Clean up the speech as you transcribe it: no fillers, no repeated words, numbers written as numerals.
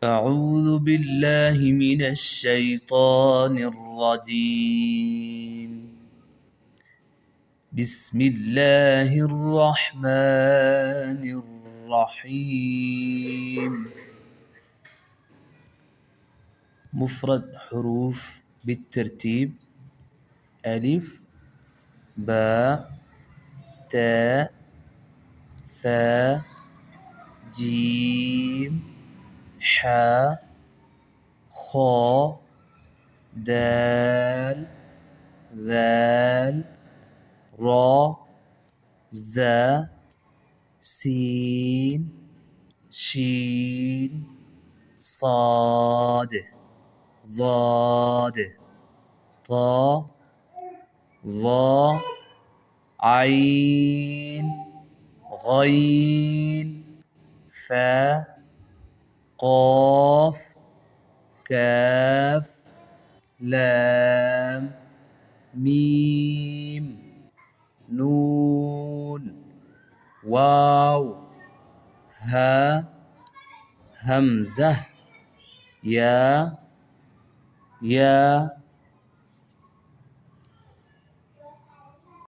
أعوذ بالله من الشيطان الرجيم. بسم الله الرحمن الرحيم. مفرد حروف بالترتيب: ألف، باء، تاء، ثاء، جيم، حاء، خاء، دال، ذال، را، زا، سين، شين، صاد، ضاد، طا، ظا، عين، غين، فا، قاف، كاف، لام، ميم، نون، واو، ها، همزة، يا